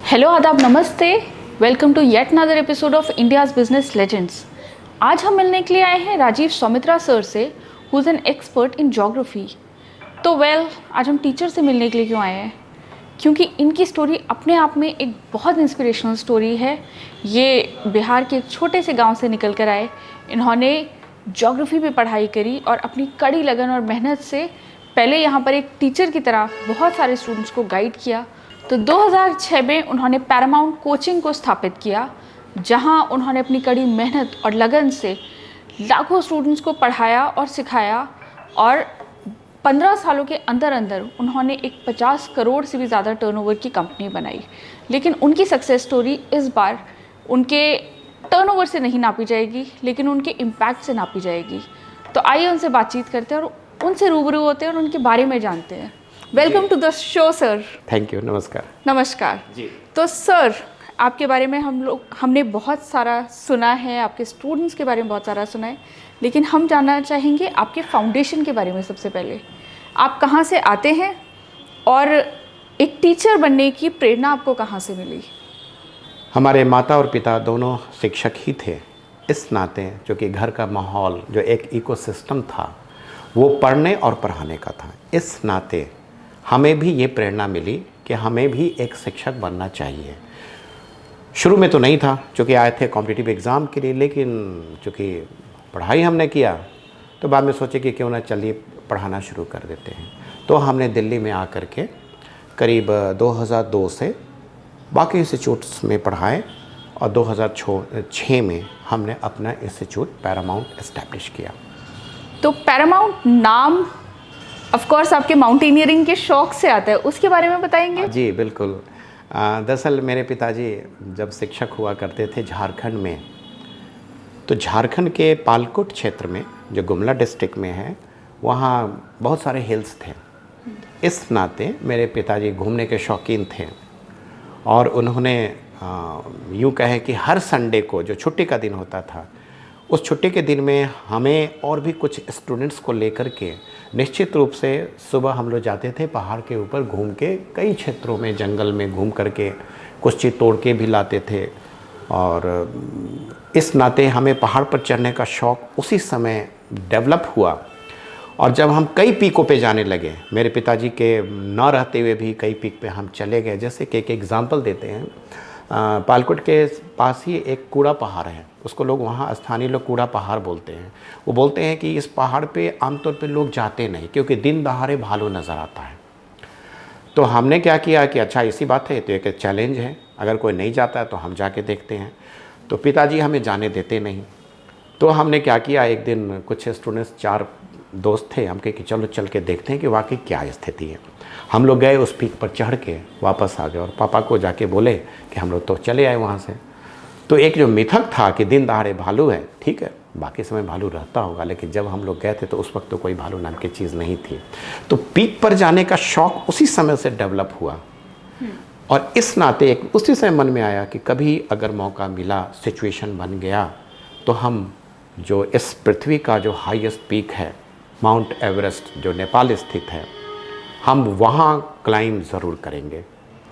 Hello आदाब नमस्ते। Welcome to yet another episode of India's business legends. आज हम मिलने के लिए आए हैं राजीव सौमित्रा सर से, who is an expert in geography. तो आज हम टीचर से मिलने के लिए क्यों आए हैं? क्योंकि इनकी स्टोरी अपने आप में एक बहुत इंस्पिरेशनल स्टोरी है। ये बिहार के एक छोटे से गांव से निकल कर आए। इन्होंने ज्योग्राफी पे पढ़ाई करी और अपनी कड़ी लगन और मेहनत से पहले यहाँ पर एक टीचर की तरह बहुत सारे स्टूडेंट्स को गाइड किया। तो 2006 में उन्होंने पैरामाउंट कोचिंग को स्थापित किया, जहाँ उन्होंने अपनी कड़ी मेहनत और लगन से लाखों स्टूडेंट्स को पढ़ाया और सिखाया और 15 सालों के अंदर अंदर उन्होंने एक 50 करोड़ से भी ज़्यादा टर्नओवर की कंपनी बनाई। लेकिन उनकी सक्सेस स्टोरी इस बार उनके टर्नओवर से नहीं नापी जाएगी, लेकिन उनके इम्पैक्ट से नापी जाएगी। तो आइए उनसे बातचीत करते हैं और उनसे रूबरू होते हैं और उनके बारे में जानते हैं। Welcome to the show sir. Thank you. नमस्कार। नमस्कार जी। तो सर, आपके बारे में हमने बहुत सारा सुना है, आपके स्टूडेंट्स के बारे में बहुत सारा सुना है, लेकिन हम जानना चाहेंगे आपके फाउंडेशन के बारे में। सबसे पहले आप कहाँ से आते हैं और एक टीचर बनने की प्रेरणा आपको कहाँ से मिली? हमारे माता और पिता दोनों शिक्षक ही थे। इस नाते जो कि घर का माहौल जो एक इकोसिस्टम था वो पढ़ने और पढ़ाने का था, इस नाते हमें भी ये प्रेरणा मिली कि हमें भी एक शिक्षक बनना चाहिए। शुरू में तो नहीं था, चूँकि आए थे कॉम्पिटिटिव एग्ज़ाम के लिए, लेकिन चूँकि पढ़ाई हमने किया तो बाद में सोचे कि क्यों ना चलिए पढ़ाना शुरू कर देते हैं। तो हमने दिल्ली में आकर के करीब 2002 से बाकी इंस्टीट्यूट्स में पढ़ाए और 2006 में हमने अपना इंस्टीट्यूट पैरामाउंट इस्टेब्लिश किया। तो पैरामाउंट नाम ऑफ कोर्स आपके माउंटेनियरिंग के शौक से आता है, उसके बारे में बताएंगे? जी बिल्कुल। दरअसल मेरे पिताजी जब शिक्षक हुआ करते थे झारखंड में, तो झारखंड के पालकोट क्षेत्र में जो गुमला डिस्ट्रिक्ट में है, वहाँ बहुत सारे हिल्स थे। इस नाते मेरे पिताजी घूमने के शौकीन थे और उन्होंने यूँ कहें कि हर संडे को जो छुट्टी का दिन होता था, उस छुट्टी के दिन में हमें और भी कुछ स्टूडेंट्स को लेकर के निश्चित रूप से सुबह हम लोग जाते थे पहाड़ के ऊपर घूम के, कई क्षेत्रों में जंगल में घूम करके कुछ चीज़ तोड़ के भी लाते थे। और इस नाते हमें पहाड़ पर चढ़ने का शौक़ उसी समय डेवलप हुआ। और जब हम कई पीकों पे जाने लगे, मेरे पिताजी के न रहते हुए भी कई पीक पे हम चले गए। जैसे कि एक एग्ज़ाम्पल देते हैं, पालकोट के पास ही एक कूड़ा पहाड़ है, उसको लोग वहाँ स्थानीय लोग कूड़ा पहाड़ बोलते हैं। वो बोलते हैं कि इस पहाड़ पे आमतौर पे लोग जाते नहीं क्योंकि दिन दहाड़े भालू नज़र आता है। तो हमने क्या किया कि अच्छा इसी बात है, तो एक चैलेंज है, अगर कोई नहीं जाता है तो हम जाके देखते हैं। तो पिताजी हमें जाने देते नहीं। तो हमने क्या किया, एक दिन कुछ स्टूडेंट्स 4 दोस्त थे, हम कहे कि चलो चल के देखते हैं कि वाकई क्या स्थिति है। हम लोग गए, उस पीक पर चढ़ के वापस आ गए और पापा को जाके बोले कि हम लोग तो चले आए वहाँ से। तो एक जो मिथक था कि दिन दहाड़े भालू है, ठीक है, बाकी समय भालू रहता होगा, लेकिन जब हम लोग गए थे तो उस वक्त तो कोई भालू नाम की चीज़ नहीं थी। तो पीक पर जाने का शौक़ उसी समय से डेवलप हुआ। और इस नाते एक उसी समय मन में आया कि कभी अगर मौका मिला, सिचुएशन बन गया, तो हम जो इस पृथ्वी का जो हाईएस्ट पीक है माउंट एवरेस्ट जो नेपाल स्थित है, हम वहाँ क्लाइंब ज़रूर करेंगे।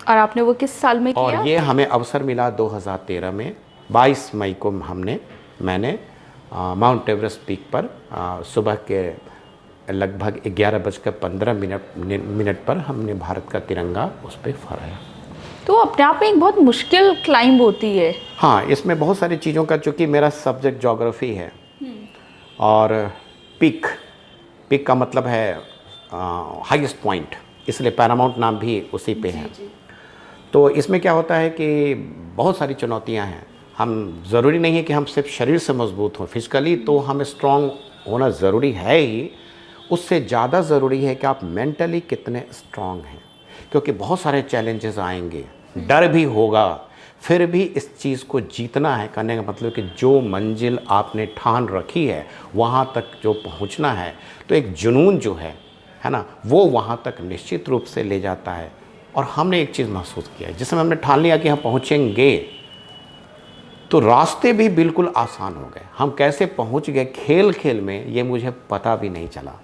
और आपने वो किस साल में किया? और ये हमें अवसर मिला 2013 में 22 मई को मैंने माउंट एवरेस्ट पीक पर सुबह के लगभग 11:15 पर हमने भारत का तिरंगा उस पर फहराया। तो अपने आप में एक बहुत मुश्किल क्लाइंब होती है। हाँ, इसमें बहुत सारी चीज़ों का, चूँकि मेरा सब्जेक्ट ज्योग्राफी है और पीक का मतलब है हाईएस्ट पॉइंट, इसलिए पैरामाउंट नाम भी उसी पे है। तो इसमें क्या होता है कि बहुत सारी चुनौतियां हैं। हम ज़रूरी नहीं है कि हम सिर्फ शरीर से मजबूत हों, फिजिकली तो हमें स्ट्रॉन्ग होना ज़रूरी है ही, उससे ज़्यादा ज़रूरी है कि आप मेंटली कितने स्ट्रॉन्ग हैं, क्योंकि बहुत सारे चैलेंजेस आएंगे, डर भी होगा, फिर भी इस चीज़ को जीतना है। करने का मतलब कि जो मंजिल आपने ठान रखी है वहाँ तक जो पहुँचना है, तो एक जुनून जो है ना, वो वहाँ तक निश्चित रूप से ले जाता है। और हमने एक चीज़ महसूस किया, जिस समय हमने ठान लिया कि हम पहुँचेंगे, तो रास्ते भी बिल्कुल आसान हो गए। हम कैसे पहुँच गए खेल खेल में, ये मुझे पता भी नहीं चला।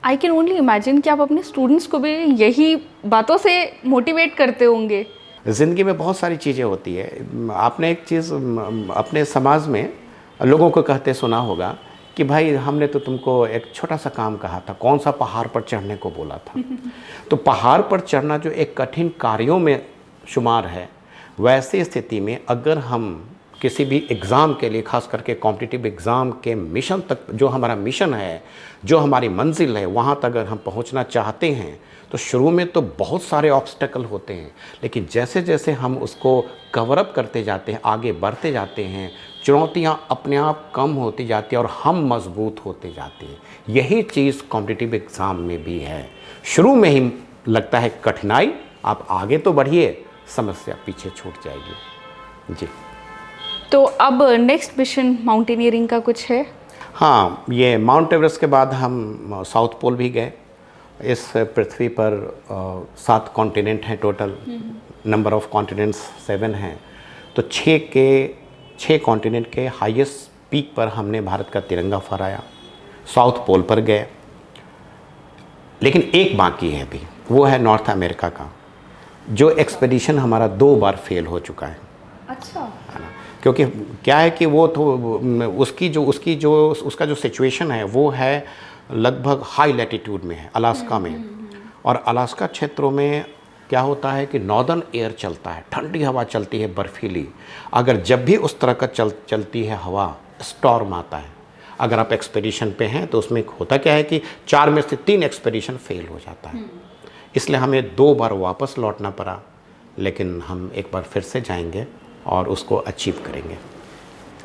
आई कैन ओनली इमेजिन कि आप अपने स्टूडेंट्स को भी यही बातों से मोटिवेट करते होंगे। ज़िंदगी में बहुत सारी चीज़ें होती है। आपने एक चीज़ अपने समाज में लोगों को कहते सुना होगा कि भाई हमने तो तुमको एक छोटा सा काम कहा था, कौन सा पहाड़ पर चढ़ने को बोला था। तो पहाड़ पर चढ़ना जो एक कठिन कार्यों में शुमार है, वैसी स्थिति में अगर हम किसी भी एग्ज़ाम के लिए, खास करके कॉम्पिटिटिव एग्ज़ाम के मिशन तक, जो हमारा मिशन है, जो हमारी मंजिल है, वहाँ तक अगर हम पहुँचना चाहते हैं तो शुरू में तो बहुत सारे ऑब्स्टेकल होते हैं, लेकिन जैसे जैसे हम उसको कवर अप करते जाते हैं, आगे बढ़ते जाते हैं, चुनौतियाँ अपने आप कम होती जाती हैं और हम मजबूत होते जाते हैं। यही चीज़ कॉम्पिटिटिव एग्ज़ाम में भी है। शुरू में ही लगता है कठिनाई, आप आगे तो बढ़िए, समस्या पीछे छूट जाएगी। जी। तो अब नेक्स्ट मिशन माउंटेनियरिंग का कुछ है? हाँ, ये माउंट एवरेस्ट के बाद हम साउथ पोल भी गए। इस पृथ्वी पर 7 कॉन्टिनेंट हैं टोटल, नंबर ऑफ कॉन्टिनेंट्स 7 हैं। तो 6 कॉन्टिनेंट के हाईएस्ट पीक पर हमने भारत का तिरंगा फहराया, साउथ पोल पर गए। लेकिन एक बाकी है अभी, वो है नॉर्थ अमेरिका का, जो एक्सपेडिशन हमारा 2 बार फेल हो चुका है। अच्छा। है ना, क्योंकि क्या है कि वो तो उसका जो सिचुएशन है वो है लगभग हाई लैटिट्यूड में है, अलास्का में। और अलास्का क्षेत्रों में क्या होता है कि नॉर्दर्न एयर चलता है, ठंडी हवा चलती है, बर्फीली। अगर जब भी उस तरह का चलती है हवा, स्टॉर्म आता है। अगर आप एक्सपेडिशन पे हैं तो उसमें होता क्या है कि 4 में से 3 एक्सपेडिशन फेल हो जाता है। इसलिए हमें 2 बार वापस लौटना पड़ा, लेकिन हम एक बार फिर से जाएंगे और उसको अचीव करेंगे।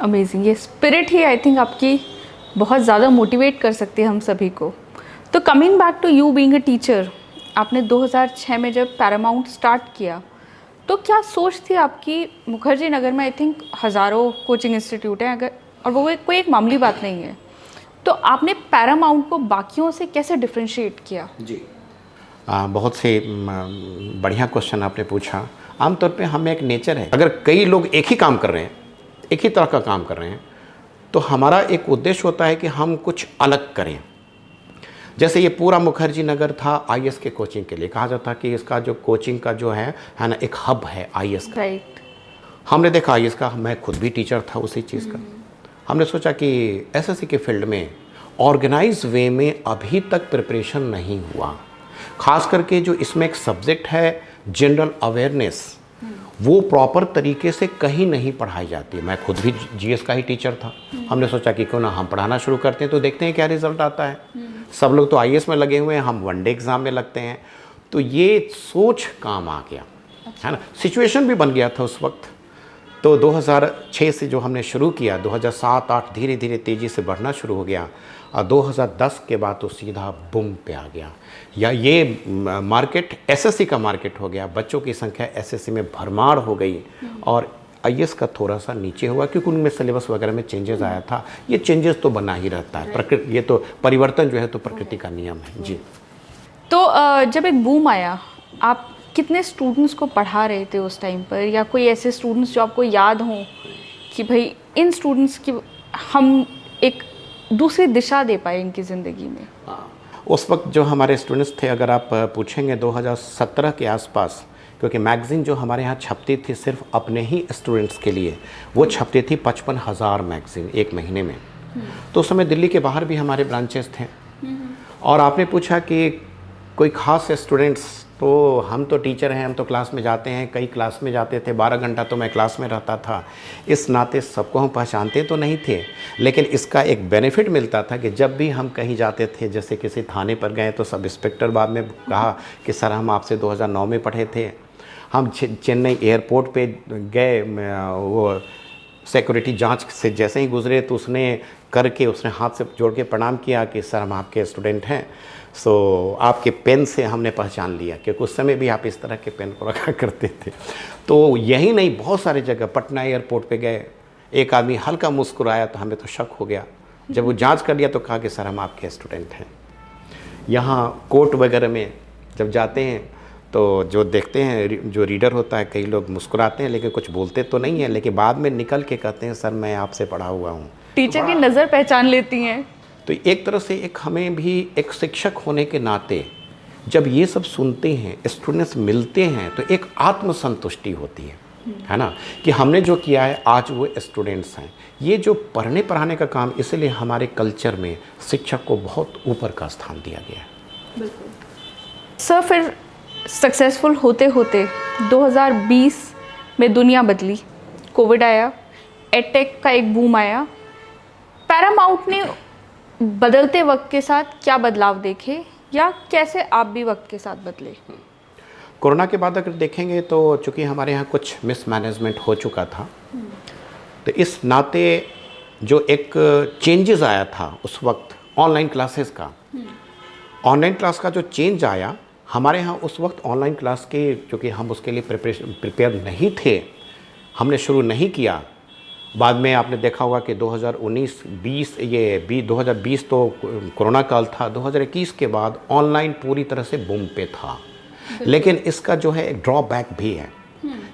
अमेजिंग। ये स्पिरिट ही आई थिंक आपकी बहुत ज़्यादा मोटिवेट कर सकती है हम सभी को। तो coming back to you being a teacher, आपने 2006 में जब पैरामाउंट स्टार्ट किया तो क्या सोच थी आपकी? मुखर्जी नगर में आई थिंक हज़ारों कोचिंग इंस्टीट्यूट हैं, अगर, और वो कोई एक मामूली बात नहीं है। तो आपने पैरामाउंट को बाकियों से कैसे डिफ्रेंशिएट किया? जी, बहुत से बढ़िया क्वेश्चन आपने पूछा। आमतौर पे हमें एक नेचर है, अगर कई लोग एक ही काम कर रहे हैं, एक ही तरह का काम कर रहे हैं, तो हमारा एक उद्देश्य होता है कि हम कुछ अलग करें। जैसे ये पूरा मुखर्जी नगर था आईएएस के कोचिंग के लिए, कहा जाता कि इसका जो कोचिंग का जो है ना, एक हब है आईएएस का। राइट। हमने देखा आईएएस का, मैं खुद भी टीचर था उसी चीज़ का। हमने सोचा कि एसएससी के फील्ड में ऑर्गेनाइज वे में अभी तक प्रिपरेशन नहीं हुआ। खास करके जो इसमें एक सब्जेक्ट है जनरल अवेयरनेस, वो प्रॉपर तरीके से कहीं नहीं पढ़ाई जाती है। मैं खुद भी जीएस का ही टीचर था। हमने सोचा कि क्यों ना हम पढ़ाना शुरू करते हैं, तो देखते हैं क्या रिजल्ट आता है। सब लोग तो आईएएस में लगे हुए हैं, हम वनडे एग्ज़ाम में लगते हैं। तो ये सोच काम आ गया, है ना। सिचुएशन भी बन गया था उस वक्त। तो 2006 से जो हमने शुरू किया, 2007-8 धीरे धीरे तेज़ी से बढ़ना शुरू हो गया, और 2010 के बाद तो सीधा बूम पे आ गया। या ये मार्केट एसएससी का मार्केट हो गया, बच्चों की संख्या एसएससी में भरमार हो गई, और आईएएस का थोड़ा सा नीचे हुआ क्योंकि उनमें सिलेबस वगैरह में चेंजेस आया था। ये चेंजेस तो बना ही रहता है, प्रकृति, ये तो परिवर्तन जो है तो प्रकृति का नियम है। जी। तो जब एक बूम आया, आप कितने स्टूडेंट्स को पढ़ा रहे थे उस टाइम पर, या कोई ऐसे स्टूडेंट्स जो आपको याद हों कि भाई इन स्टूडेंट्स की हम एक दूसरी दिशा दे पाए इनकी ज़िंदगी में? उस वक्त जो हमारे स्टूडेंट्स थे, अगर आप पूछेंगे 2017 के आसपास, क्योंकि मैगज़ीन जो हमारे यहाँ छपती थी सिर्फ अपने ही स्टूडेंट्स के लिए, वो छपती थी 55,000 मैगज़ीन एक महीने में। तो उस समय दिल्ली के बाहर भी हमारे ब्रांचेस थे। और आपने पूछा कि कोई ख़ास स्टूडेंट्स, तो हम तो टीचर हैं, हम तो क्लास में जाते हैं, कई क्लास में जाते थे, 12 घंटा तो मैं क्लास में रहता था। इस नाते सबको हम पहचानते तो नहीं थे, लेकिन इसका एक बेनिफिट मिलता था कि जब भी हम कहीं जाते थे, जैसे किसी थाने पर गए तो सब इंस्पेक्टर बाद में कहा कि सर हम आपसे 2009 में पढ़े थे। हम चेन्नई एयरपोर्ट पे गए, वो सिक्योरिटी जांच से जैसे ही गुजरे तो उसने हाथ से जोड़ के प्रणाम किया कि सर हम आपके स्टूडेंट हैं, सो आपके पेन से हमने पहचान लिया, क्योंकि उस समय भी आप इस तरह के पेन को रखा करते थे। तो यही नहीं, बहुत सारी जगह, पटना एयरपोर्ट पे गए, एक आदमी हल्का मुस्कुराया तो हमें तो शक हो गया। जब वो जांच कर लिया तो कहा कि सर हम आपके स्टूडेंट हैं। यहाँ कोर्ट वगैरह में जब जाते हैं तो जो देखते हैं, जो रीडर होता है, कई लोग मुस्कुराते हैं लेकिन कुछ बोलते तो नहीं है, लेकिन बाद में निकल के कहते हैं सर मैं आपसे पढ़ा हुआ हूँ। टीचर की नज़र पहचान लेती हैं। तो एक तरह से एक हमें भी एक शिक्षक होने के नाते जब ये सब सुनते हैं, स्टूडेंट्स मिलते हैं, तो एक आत्मसंतुष्टि होती है ना, कि हमने जो किया है आज वो स्टूडेंट्स हैं। ये जो पढ़ने पढ़ाने का काम, इसलिए हमारे कल्चर में शिक्षक को बहुत ऊपर का स्थान दिया गया है। सर, फिर सक्सेसफुल होते होते 2020 में दुनिया बदली, कोविड आया, एडटेक का एक बूम आया। पैरामाउंट ने बदलते वक्त के साथ क्या बदलाव देखे, या कैसे आप भी वक्त के साथ बदले? कोरोना के बाद अगर देखेंगे तो चूँकि हमारे यहाँ कुछ मिसमैनेजमेंट हो चुका था, तो इस नाते जो एक चेंजेस आया था उस वक्त ऑनलाइन क्लासेस का, ऑनलाइन क्लास का जो चेंज आया हमारे यहाँ उस वक्त ऑनलाइन क्लास के, चूँकि हम उसके लिए प्रिपेयर नहीं थे, हमने शुरू नहीं किया। बाद में आपने देखा होगा कि 2019-20 ये 2020 तो कोरोना काल था, 2021 के बाद ऑनलाइन पूरी तरह से बूम पे था। लेकिन इसका जो है एक ड्रॉबैक भी है,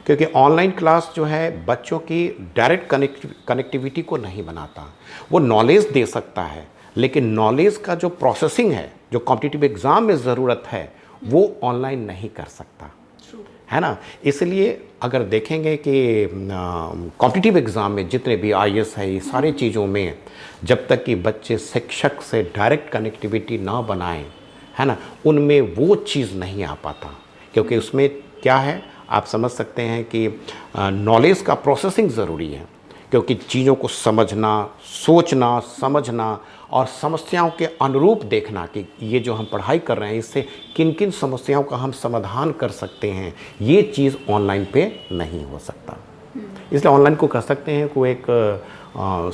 क्योंकि ऑनलाइन क्लास जो है बच्चों की डायरेक्ट कनेक्टिविटी को नहीं बनाता। वो नॉलेज दे सकता है, लेकिन नॉलेज का जो प्रोसेसिंग है, जो कॉम्पिटिटिव एग्ज़ाम में ज़रूरत है, वो ऑनलाइन नहीं कर सकता, है ना। इसलिए अगर देखेंगे कि कॉम्पिटिटिव एग्ज़ाम में जितने भी आईएएस है, ये सारी चीज़ों में जब तक कि बच्चे शिक्षक से डायरेक्ट कनेक्टिविटी ना बनाएं, है ना, उनमें वो चीज़ नहीं आ पाता। क्योंकि उसमें क्या है, आप समझ सकते हैं कि नॉलेज का प्रोसेसिंग ज़रूरी है, क्योंकि चीज़ों को समझना, सोचना, समझना और समस्याओं के अनुरूप देखना कि ये जो हम पढ़ाई कर रहे हैं इससे किन किन समस्याओं का हम समाधान कर सकते हैं, ये चीज़ ऑनलाइन पे नहीं हो सकता। इसलिए ऑनलाइन को कह सकते हैं को एक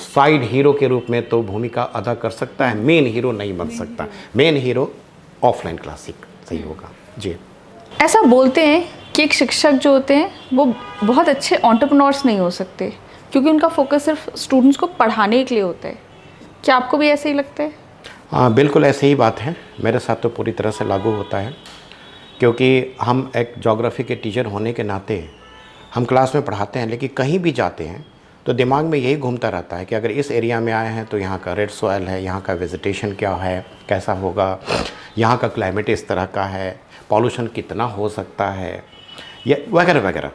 साइड हीरो के रूप में तो भूमिका अदा कर सकता है, मेन हीरो नहीं बन सकता। मेन हीरो ऑफलाइन क्लासिक सही होगा जी। ऐसा बोलते हैं कि एक शिक्षक जो होते हैं वो बहुत अच्छे एंटरप्रेन्योर्स नहीं हो सकते, क्योंकि उनका फोकस सिर्फ स्टूडेंट्स को पढ़ाने के लिए होता है। क्या आपको भी ऐसे ही लगता है? हाँ, बिल्कुल ऐसे ही बात है। मेरे साथ तो पूरी तरह से लागू होता है, क्योंकि हम एक ज्योग्राफी के टीचर होने के नाते हम क्लास में पढ़ाते हैं, लेकिन कहीं भी जाते हैं तो दिमाग में यही घूमता रहता है कि अगर इस एरिया में आए हैं तो यहाँ का रेड सॉइल है, यहाँ का वेजिटेशन क्या है, कैसा होगा, यहाँ का क्लाइमेट इस तरह का है, पॉल्यूशन कितना हो सकता है, या वगैरह वगैरह।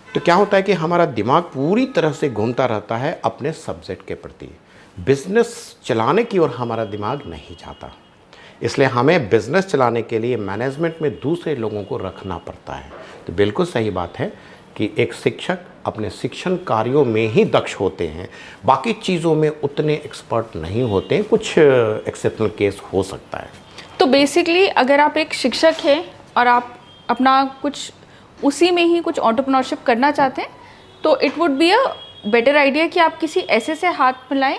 तो क्या होता है कि हमारा दिमाग पूरी तरह से घूमता रहता है अपने सब्जेक्ट के प्रति। बिज़नेस चलाने की ओर हमारा दिमाग नहीं जाता। इसलिए हमें बिज़नेस चलाने के लिए मैनेजमेंट में दूसरे लोगों को रखना पड़ता है। तो बिल्कुल सही बात है कि एक शिक्षक अपने शिक्षण कार्यों में ही दक्ष होते हैं, बाकी चीज़ों में उतने एक्सपर्ट नहीं होते। कुछ एक्सेप्शनल केस हो सकता है। तो बेसिकली अगर आप एक शिक्षक हैं और आप अपना कुछ उसी में ही कुछ एंटरप्रेन्योरशिप करना चाहते हैं, तो it would be a better idea कि आप किसी ऐसे से हाथ मिलाएं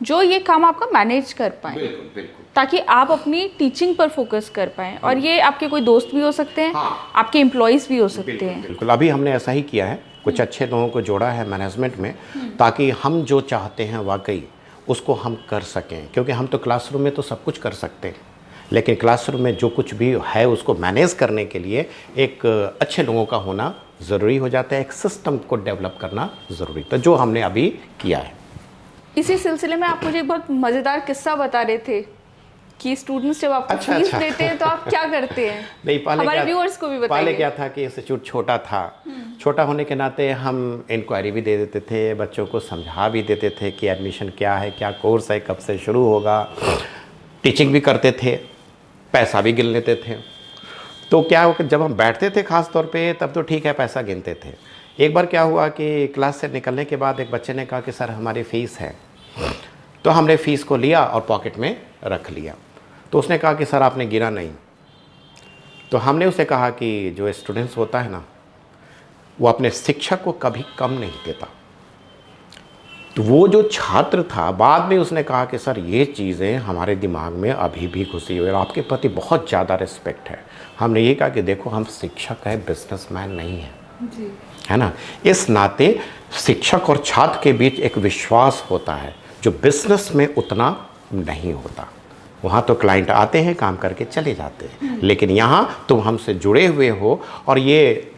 जो ये काम आपका मैनेज कर पाएँ। बिल्कुल बिल्कुल। ताकि आप अपनी टीचिंग पर फोकस कर पाएँ। और ये आपके कोई दोस्त भी हो सकते हैं, हाँ। आपके एम्प्लॉयज़ भी हो सकते हैं। बिल्कुल, अभी हमने ऐसा ही किया है, कुछ अच्छे लोगों को जोड़ा है मैनेजमेंट में, ताकि हम जो चाहते हैं वाकई उसको हम कर सकें। क्योंकि हम तो क्लासरूम में तो सब कुछ कर सकते हैं, लेकिन क्लासरूम में जो कुछ भी है उसको मैनेज करने के लिए एक अच्छे लोगों का होना ज़रूरी हो जाता है, एक सिस्टम को डेवलप करना ज़रूरी। तो जो हमने अभी किया है। इसी सिलसिले में आप मुझे एक बहुत मज़ेदार किस्सा बता रहे थे कि स्टूडेंट्स जब आपको फीस देते हैं तो आप क्या करते हैं? नहीं, पहले हमारे व्यूअर्स को भी बताइए। पहले क्या था कि इंस्टीट्यूट छोटा था, छोटा होने के नाते हम इंक्वायरी भी दे देते थे, बच्चों को समझा भी देते थे कि एडमिशन क्या है, क्या कोर्स है, कब से शुरू होगा, टीचिंग भी करते थे, पैसा भी गिन लेते थे। तो क्या जब हम बैठते थे ख़ास तौर पे, तब तो ठीक है पैसा गिनते थे। एक बार क्या हुआ कि क्लास से निकलने के बाद एक बच्चे ने कहा कि सर हमारी फ़ीस है। तो हमने फ़ीस को लिया और पॉकेट में रख लिया। तो उसने कहा कि सर आपने गिना नहीं। तो हमने उसे कहा कि जो स्टूडेंट्स होता है ना, वो अपने शिक्षक को कभी कम नहीं देता। तो वो जो छात्र था, बाद में उसने कहा कि सर ये चीज़ें हमारे दिमाग में अभी भी घुसी हुई है और आपके प्रति बहुत ज़्यादा रिस्पेक्ट है। हमने ये कहा कि देखो हम शिक्षक है, बिजनेसमैन नहीं है जी, है ना। इस नाते शिक्षक और छात्र के बीच एक विश्वास होता है जो बिजनेस में उतना नहीं होता। वहाँ तो क्लाइंट आते हैं, काम करके चले जाते हैं, लेकिन यहाँ तुम हमसे जुड़े हुए हो और ये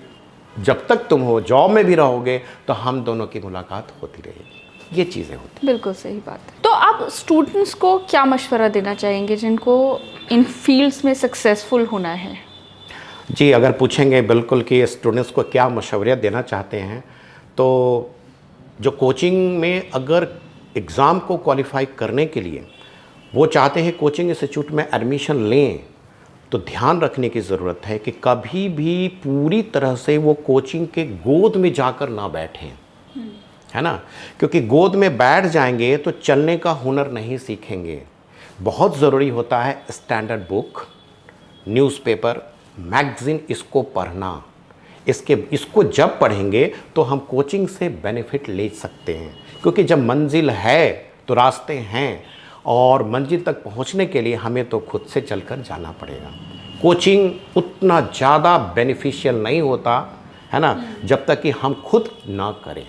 जब तक तुम हो जॉब में भी रहोगे तो हम दोनों की मुलाकात होती रहेगी। ये चीज़ें होती हैं। बिल्कुल सही बात है। तो आप स्टूडेंट्स को क्या मशवरा देना चाहेंगे जिनको इन फील्ड्स में सक्सेसफुल होना है? जी, अगर पूछेंगे बिल्कुल कि स्टूडेंट्स को क्या मशवरे देना चाहते हैं, तो जो कोचिंग में अगर एग्ज़ाम को क्वालिफाई करने के लिए वो चाहते हैं कोचिंग इंस्टीट्यूट में एडमिशन लें, तो ध्यान रखने की ज़रूरत है कि कभी भी पूरी तरह से वो कोचिंग के गोद में जाकर ना बैठें, है ना। क्योंकि गोद में बैठ जाएंगे तो चलने का हुनर नहीं सीखेंगे। बहुत ज़रूरी होता है स्टैंडर्ड बुक, न्यूज़पेपर, मैगज़ीन, इसको पढ़ना। इसको जब पढ़ेंगे तो हम कोचिंग से बेनिफिट ले सकते हैं, क्योंकि जब मंजिल है तो रास्ते हैं, और मंजिल तक पहुंचने के लिए हमें तो खुद से चलकर जाना पड़ेगा। कोचिंग उतना ज़्यादा बेनिफिशियल नहीं होता, है ना, जब तक कि हम खुद ना करें।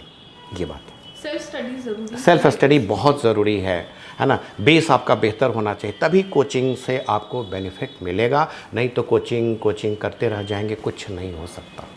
ये बात है। सेल्फ स्टडी ज़रूरी है। सेल्फ स्टडी बहुत ज़रूरी है ना। बेस आपका बेहतर होना चाहिए, तभी कोचिंग से आपको बेनिफिट मिलेगा। नहीं तो कोचिंग करते रह जाएंगे, कुछ नहीं हो सकता।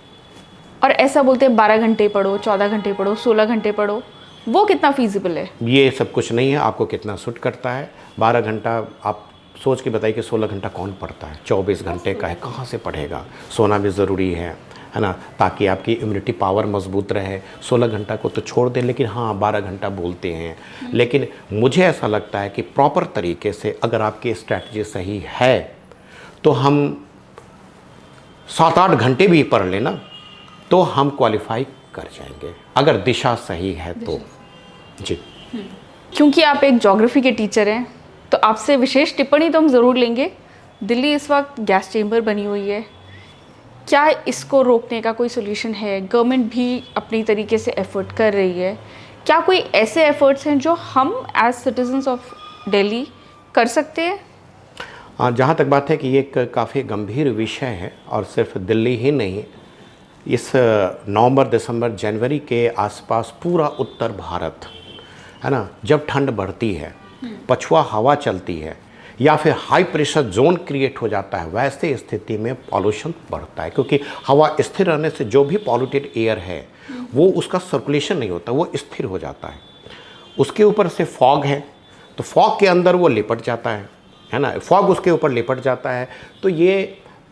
और ऐसा बोलते हैं 12 घंटे पढ़ो, 14 घंटे पढ़ो, 16 घंटे पढ़ो, वो कितना फीजिबल है? ये सब कुछ नहीं है, आपको कितना सूट करता है। 12 घंटा आप सोच के बताइए कि 16 घंटा कौन पढ़ता है? 24 घंटे का है, कहाँ से पढ़ेगा? सोना भी ज़रूरी है ना, ताकि आपकी इम्यूनिटी पावर मजबूत रहे। 16 घंटा को तो छोड़ दें, लेकिन हाँ 12 घंटा बोलते हैं। लेकिन मुझे ऐसा लगता है कि प्रॉपर तरीके से अगर आपकी स्ट्रैटेजी सही है तो हम 7-8 घंटे भी पढ़ लेना तो हम क्वालिफाई कर जाएंगे, अगर दिशा सही है तो। जी, क्योंकि आप एक ज्योग्राफी के टीचर हैं तो आपसे विशेष टिप्पणी तो हम ज़रूर लेंगे। दिल्ली इस वक्त गैस चेंबर बनी हुई है, क्या इसको रोकने का कोई सोल्यूशन है? गवर्नमेंट भी अपनी तरीके से एफर्ट कर रही है, क्या कोई ऐसे एफर्ट्स हैं जो हम एज सिटीजन्स ऑफ दिल्ली कर सकते हैं? जहाँ तक बात है कि ये एक काफ़ी गंभीर विषय है, और सिर्फ दिल्ली ही नहीं, इस नवंबर, दिसंबर, जनवरी के आसपास पूरा उत्तर भारत, है ना, जब ठंड बढ़ती है, पछुआ हवा चलती है, या फिर हाई प्रेशर जोन क्रिएट हो जाता है, वैसे स्थिति में पॉल्यूशन बढ़ता है। क्योंकि हवा स्थिर रहने से जो भी पॉल्यूटेड एयर है वो उसका सर्कुलेशन नहीं होता, वो स्थिर हो जाता है। उसके ऊपर से फॉग है, तो फॉग के अंदर वो लिपट जाता है ना, फॉग उसके ऊपर लिपट जाता है। तो ये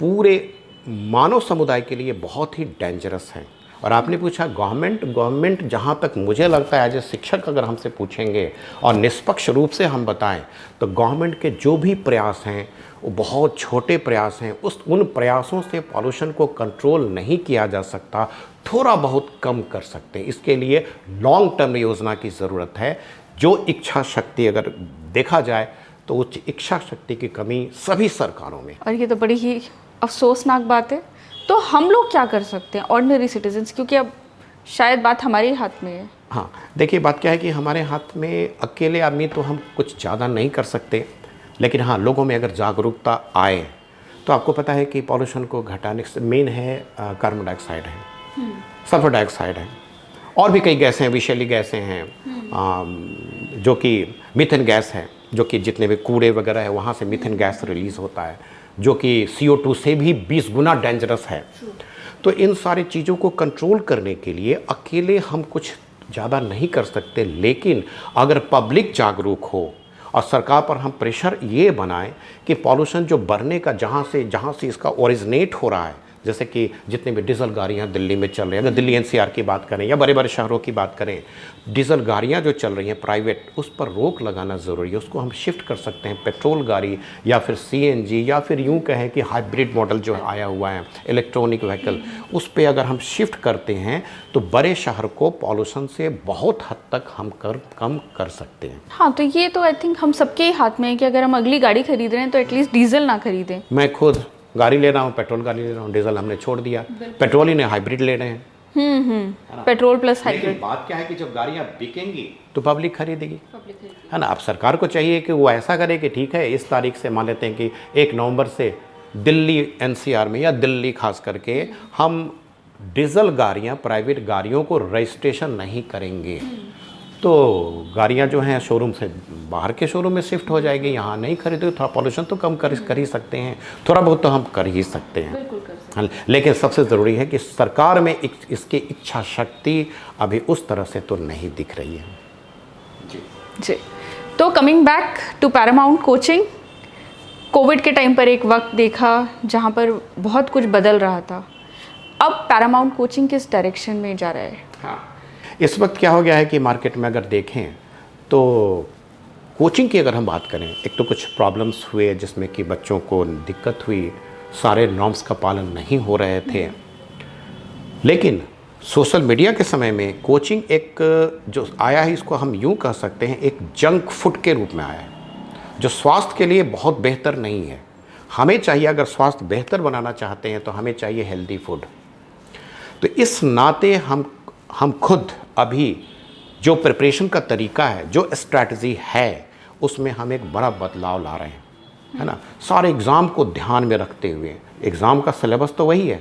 पूरे मानव समुदाय के लिए बहुत ही डेंजरस है। और आपने पूछा गवर्नमेंट, जहाँ तक मुझे लगता है एज ए शिक्षक अगर हमसे पूछेंगे और निष्पक्ष रूप से हम बताएं, तो गवर्नमेंट के जो भी प्रयास हैं वो बहुत छोटे प्रयास हैं। उन प्रयासों से पॉल्यूशन को कंट्रोल नहीं किया जा सकता, थोड़ा बहुत कम कर सकते हैं। इसके लिए लॉन्ग टर्म योजना की ज़रूरत है। जो इच्छा शक्ति अगर देखा जाए तो उस इच्छा शक्ति की कमी सभी सरकारों में। और ये तो बड़ी ही अफसोसनाक बात है। तो हम लोग क्या कर सकते हैं ऑर्डिनरी सिटीजन्स, क्योंकि अब शायद बात हमारे हाथ में है? हाँ, देखिए बात क्या है कि हमारे हाथ में अकेले आदमी तो हम कुछ ज़्यादा नहीं कर सकते, लेकिन हाँ लोगों में अगर जागरूकता आए तो आपको पता है कि पॉल्यूशन को घटाने से मेन है कार्बन डाइऑक्साइड है, सल्फर डाइऑक्साइड है, और भी कई गैसें हैं, विषैली गैसें हैं, जो कि मीथेन गैस है, जो कि जितने भी कूड़े वगैरह है वहाँ से मीथेन गैस रिलीज़ होता है, जो कि CO2 से भी 20 गुना डेंजरस है। तो इन सारी चीज़ों को कंट्रोल करने के लिए अकेले हम कुछ ज़्यादा नहीं कर सकते, लेकिन अगर पब्लिक जागरूक हो और सरकार पर हम प्रेशर ये बनाएं कि पॉल्यूशन जो बढ़ने का जहाँ से इसका ओरिजिनेट हो रहा है, जैसे कि जितने भी डीजल गाड़ियाँ दिल्ली में चल रही हैं, अगर दिल्ली NCR की बात करें या बड़े बड़े शहरों की बात करें, डीजल गाड़ियाँ जो चल रही हैं प्राइवेट, उस पर रोक लगाना ज़रूरी है। उसको हम शिफ्ट कर सकते हैं पेट्रोल गाड़ी या फिर CNG, या फिर यूँ कहें कि हाइब्रिड मॉडल जो आया हुआ है इलेक्ट्रॉनिक व्हीकल, उस पर अगर हम शिफ्ट करते हैं तो बड़े शहर को पॉल्यूशन से बहुत हद तक हम कम कर सकते हैं। हाँ, तो ये तो आई थिंक हम सबके हाथ में है कि अगर हम अगली गाड़ी खरीद रहे हैं तो एटलीस्ट डीजल ना खरीदें। मैं खुद गाड़ी ले रहा हूँ, पेट्रोल गाड़ी ले रहा हूँ, डीजल हमने छोड़ दिया, पेट्रोल ही नहीं हाइब्रिड ले रहे हैं। Petrol plus hybrid. बात क्या है कि जब गाड़ियाँ बिकेंगी तो पब्लिक खरीदेगी, है ना। अब सरकार को चाहिए कि वो ऐसा करे कि ठीक है, इस तारीख से मान लेते हैं कि 1 नवंबर से दिल्ली NCR में या दिल्ली खास करके हम डीजल गाड़ियाँ, प्राइवेट गाड़ियों को रजिस्ट्रेशन नहीं करेंगे, तो गाड़ियाँ जो हैं शोरूम से बाहर के शोरूम में शिफ्ट हो जाएगी, यहाँ नहीं खरीदोगे, थोड़ा पॉल्यूशन तो कम कर ही सकते हैं, थोड़ा बहुत तो हम कर ही सकते हैं। हाँ, लेकिन सबसे ज़रूरी है कि सरकार में इसकी इच्छा शक्ति अभी उस तरह से तो नहीं दिख रही है। जी। तो coming back to Paramount coaching, Covid के टाइम पर एक वक्त देखा जहाँ पर बहुत कुछ बदल रहा था। अब पैरामाउंट कोचिंग किस डायरेक्शन में जा रहा है? हाँ, इस वक्त क्या हो गया है कि मार्केट में अगर देखें तो कोचिंग की अगर हम बात करें, एक तो कुछ प्रॉब्लम्स हुए जिसमें कि बच्चों को दिक्कत हुई, सारे नॉर्म्स का पालन नहीं हो रहे थे। लेकिन सोशल मीडिया के समय में कोचिंग एक जो आया है, इसको हम यूँ कह सकते हैं एक जंक फूड के रूप में आया है, जो स्वास्थ्य के लिए बहुत बेहतर नहीं है। हमें चाहिए, अगर स्वास्थ्य बेहतर बनाना चाहते हैं तो हमें चाहिए हेल्दी फूड। तो इस नाते हम खुद अभी जो प्रिपरेशन का तरीका है, जो स्ट्रैटेजी है, उसमें हम एक बड़ा बदलाव ला रहे हैं, है ना। सारे एग्ज़ाम को ध्यान में रखते हुए, एग्ज़ाम का सिलेबस तो वही है,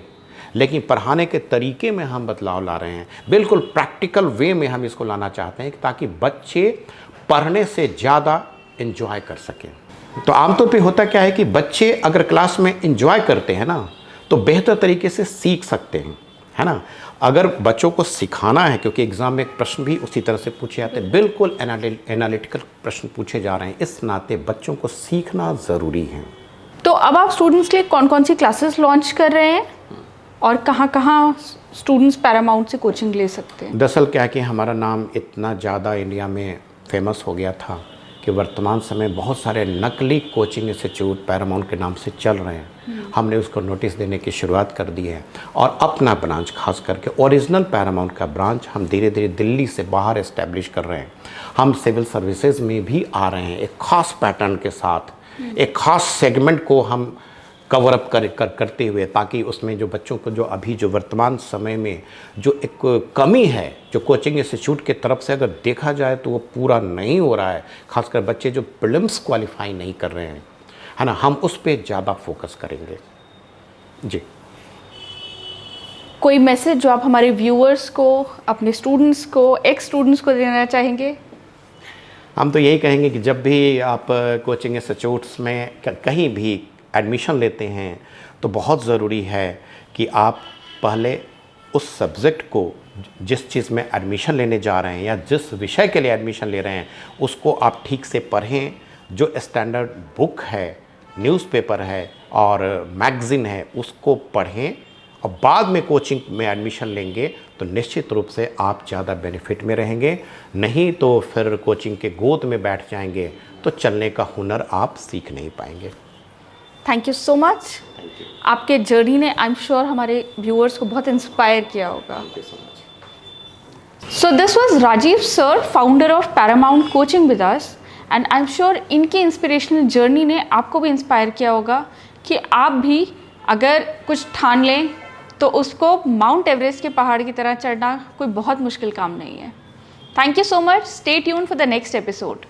लेकिन पढ़ाने के तरीके में हम बदलाव ला रहे हैं। बिल्कुल प्रैक्टिकल वे में हम इसको लाना चाहते हैं ताकि बच्चे पढ़ने से ज़्यादा एंजॉय कर सकें। तो आमतौर पे होता क्या है कि बच्चे अगर क्लास में एंजॉय करते हैं ना, तो बेहतर तरीके से सीख सकते हैं, है ना। अगर बच्चों को सिखाना है, क्योंकि एग्ज़ाम में प्रश्न भी उसी तरह से पूछे जाते हैं, बिल्कुल एनालिटिकल प्रश्न पूछे जा रहे हैं, इस नाते बच्चों को सीखना ज़रूरी है। तो अब आप स्टूडेंट्स के लिए कौन कौन सी क्लासेस लॉन्च कर रहे हैं और कहाँ कहाँ स्टूडेंट्स पैरामाउंट से कोचिंग ले सकते हैं? दरअसल क्या है कि हमारा नाम इतना ज़्यादा इंडिया में फेमस हो गया था कि वर्तमान समय बहुत सारे नकली कोचिंग इंस्टीट्यूट पैरामाउंट के नाम से चल रहे हैं। हमने उसको नोटिस देने की शुरुआत कर दी है और अपना ब्रांच, खास करके ओरिजिनल पैरामाउंट का ब्रांच, हम धीरे धीरे दिल्ली से बाहर इस्टेब्लिश कर रहे हैं। हम सिविल सर्विसेज में भी आ रहे हैं एक ख़ास पैटर्न के साथ, एक ख़ास सेगमेंट को हम कवर अप करते हुए, ताकि उसमें जो बच्चों को, जो अभी जो वर्तमान समय में जो एक कमी है, जो कोचिंग इंस्टीट्यूट के तरफ से अगर देखा जाए तो वो पूरा नहीं हो रहा है, खासकर बच्चे जो प्रीलिम्स क्वालिफाई नहीं कर रहे हैं, है ना, हम उस पर ज़्यादा फोकस करेंगे। जी, कोई मैसेज जो आप हमारे व्यूअर्स को, अपने स्टूडेंट्स को, एक्स स्टूडेंट्स को देना चाहेंगे? हम तो यही कहेंगे कि जब भी आप कोचिंग इंस्टीट्यूट्स में कहीं भी एडमिशन लेते हैं तो बहुत ज़रूरी है कि आप पहले उस सब्जेक्ट को, जिस चीज़ में एडमिशन लेने जा रहे हैं या जिस विषय के लिए एडमिशन ले रहे हैं, उसको आप ठीक से पढ़ें। जो स्टैंडर्ड बुक है, न्यूज़पेपर है और मैगज़ीन है, उसको पढ़ें और बाद में कोचिंग में एडमिशन लेंगे तो निश्चित रूप से आप ज़्यादा बेनिफिट में रहेंगे। नहीं तो फिर कोचिंग के गोद में बैठ जाएंगे तो चलने का हुनर आप सीख नहीं पाएंगे। Thank you so much. आपके जर्नी ने आई एम श्योर हमारे व्यूअर्स को बहुत इंस्पायर किया होगा। So this was Rajiv sir, founder of Paramount coaching with us, and I am sure इनकी इंस्पिरेशनल जर्नी ने आपको भी इंस्पायर किया होगा कि आप भी अगर कुछ ठान लें तो उसको माउंट एवरेस्ट के पहाड़ की तरह चढ़ना कोई बहुत मुश्किल काम नहीं है। Thank you so much. Stay tuned for the next episode.